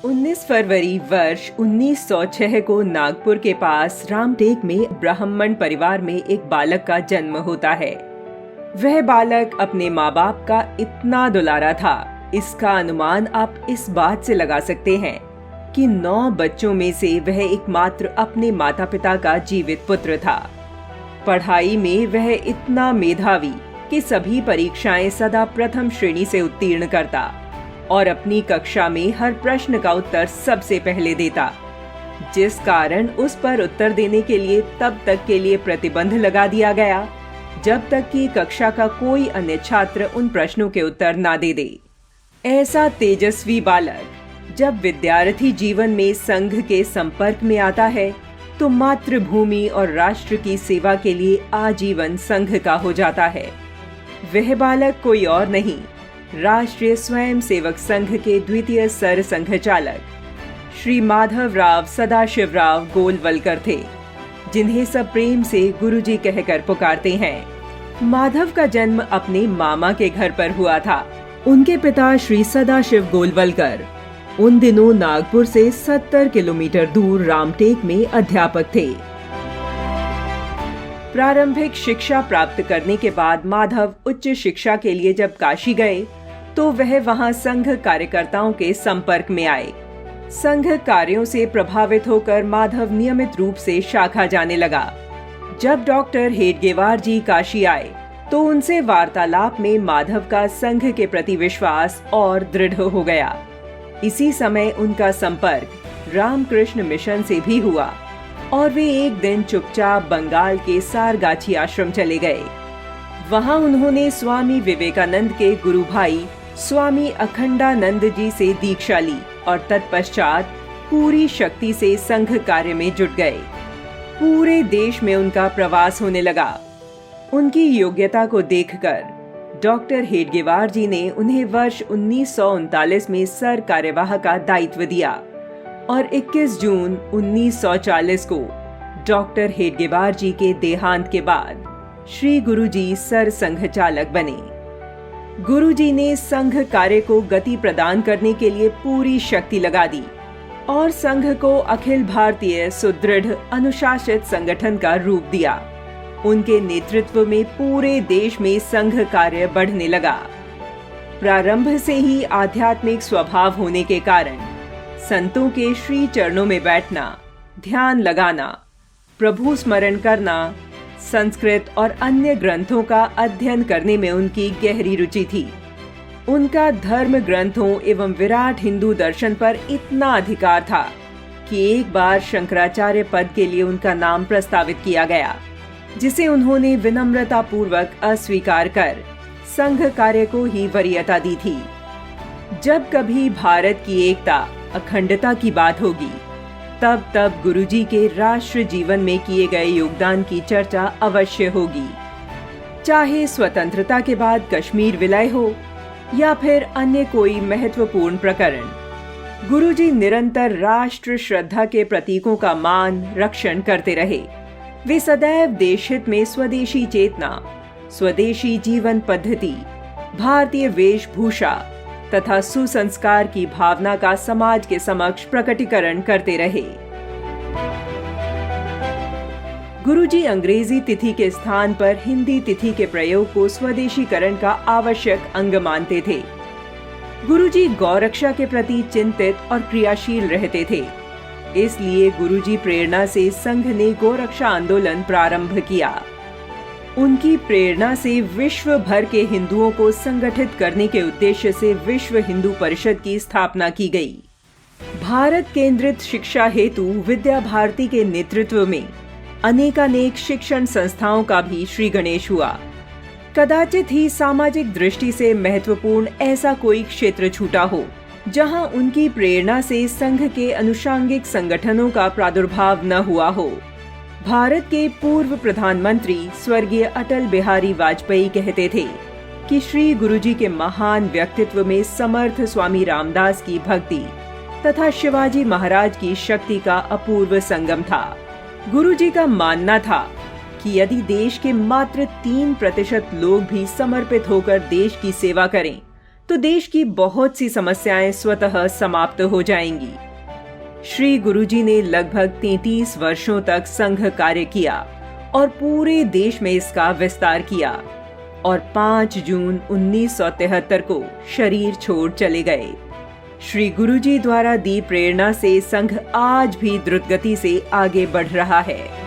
19 फरवरी वर्ष 1906 को नागपुर के पास रामटेक में ब्राह्मण परिवार में एक बालक का जन्म होता है। वह बालक अपने माँ बाप का इतना दुलारा था, इसका अनुमान आप इस बात से लगा सकते हैं कि 9 बच्चों में से वह एकमात्र अपने माता पिता का जीवित पुत्र था। पढ़ाई में वह इतना मेधावी कि सभी परीक्षाएं सदा प्रथम श्रेणी से उत्तीर्ण करता और अपनी कक्षा में हर प्रश्न का उत्तर सबसे पहले देता, जिस कारण उस पर उत्तर देने के लिए तब तक के लिए प्रतिबंध लगा दिया गया जब तक कि कक्षा का कोई अन्य छात्र उन प्रश्नों के उत्तर ना दे दे। ऐसा तेजस्वी बालक जब विद्यार्थी जीवन में संघ के संपर्क में आता है तो मातृभूमि और राष्ट्र की सेवा के लिए आजीवन संघ का हो जाता है। वह बालक कोई और नहीं, राष्ट्रीय स्वयंसेवक संघ के द्वितीय सर संघचालक श्री माधवराव सदाशिवराव गोलवलकर थे, जिन्हें सब प्रेम से गुरुजी कहकर पुकारते हैं। माधव का जन्म अपने मामा के घर पर हुआ था। उनके पिता श्री सदाशिव गोलवलकर उन दिनों नागपुर से 70 किलोमीटर दूर रामटेक में अध्यापक थे। प्रारंभिक शिक्षा प्राप्त करने के बाद माधव उच्च शिक्षा के लिए जब काशी गए तो वह वहां संघ कार्यकर्ताओं के संपर्क में आए। संघ कार्यों से प्रभावित होकर माधव नियमित रूप से शाखा जाने लगा। जब डॉक्टर हेडगेवार जी काशी आए तो उनसे वार्तालाप में माधव का संघ के प्रति विश्वास और दृढ़ हो गया। इसी समय उनका संपर्क रामकृष्ण मिशन से भी हुआ और वे एक दिन चुपचाप बंगाल के सारगाछी आश्रम चले गए। वहां उन्होंने स्वामी विवेकानंद के गुरु भाई स्वामी अखंडानंद जी से दीक्षा ली और तत्पश्चात पूरी शक्ति से संघ कार्य में जुट गए। पूरे देश में उनका प्रवास होने लगा। उनकी योग्यता को देखकर डॉक्टर हेडगेवार जी ने उन्हें वर्ष 1939 में सर कार्यवाह का दायित्व दिया और 21 जून 1940 को डॉक्टर हेडगेवार जी के देहांत के बाद श्री गुरुजी सर संघचालक बने। गुरुजी ने संघ कार्य को गति प्रदान करने के लिए पूरी शक्ति लगा दी और संघ को अखिल भारतीय सुदृढ़ अनुशासित संगठन का रूप दिया। उनके नेतृत्व में पूरे देश में संघ कार्य बढ़ने लगा। प्रारंभ से ही आध्यात्मिक स्वभाव होने के कारण संतों के श्री चरणों में बैठना, ध्यान लगाना, प्रभु स्मरण करना, संस्कृत और अन्य ग्रंथों का अध्ययन करने में उनकी गहरी रुचि थी। उनका धर्म ग्रंथों एवं विराट हिंदू दर्शन पर इतना अधिकार था कि एक बार शंकराचार्य पद के लिए उनका नाम प्रस्तावित किया गया, जिसे उन्होंने विनम्रता पूर्वक अस्वीकार कर संघ कार्य को ही वरीयता दी थी। जब कभी भारत की एकता, अखंडता की बात होगी तब गुरुजी के राष्ट्र जीवन में किए गए योगदान की चर्चा अवश्य होगी। चाहे स्वतंत्रता के बाद कश्मीर विलय हो या फिर अन्य कोई महत्वपूर्ण प्रकरण, गुरुजी निरंतर राष्ट्र श्रद्धा के प्रतीकों का मान रक्षण करते रहे। वे सदैव देशहित में स्वदेशी चेतना, स्वदेशी जीवन पद्धति, भारतीय वेशभूषा तथा सुसंस्कार की भावना का समाज के समक्ष प्रकटीकरण करते रहे। गुरुजी अंग्रेजी तिथि के स्थान पर हिंदी तिथि के प्रयोग को स्वदेशीकरण का आवश्यक अंग मानते थे। गुरुजी गौरक्षा के प्रति चिंतित और क्रियाशील रहते थे। इसलिए गुरुजी प्रेरणा से संघ ने गोरक्षा आंदोलन प्रारंभ किया। उनकी प्रेरणा से विश्व भर के हिंदुओं को संगठित करने के उद्देश्य से विश्व हिंदू परिषद की स्थापना की गई। भारत केंद्रित शिक्षा हेतु विद्या भारती के नेतृत्व में अनेकानेक शिक्षण संस्थाओं का भी श्री गणेश हुआ। कदाचित ही सामाजिक दृष्टि से महत्वपूर्ण ऐसा कोई क्षेत्र छूटा हो जहां उनकी प्रेरणा से संघ के अनुषांगिक संगठनों का प्रादुर्भाव न हुआ हो। भारत के पूर्व प्रधानमंत्री स्वर्गीय अटल बिहारी वाजपेयी कहते थे कि श्री गुरुजी के महान व्यक्तित्व में समर्थ स्वामी रामदास की भक्ति तथा शिवाजी महाराज की शक्ति का अपूर्व संगम था। गुरुजी का मानना था कि यदि देश के मात्र 3% लोग भी समर्पित होकर देश की सेवा करें तो देश की बहुत सी समस्याएं स्वतः समाप्त हो जाएंगी। श्री गुरुजी ने लगभग 33 वर्षों तक संघ कार्य किया और पूरे देश में इसका विस्तार किया और 5 जून 1973 को शरीर छोड़ चले गए। श्री गुरुजी द्वारा दी प्रेरणा से संघ आज भी द्रुत गति से आगे बढ़ रहा है।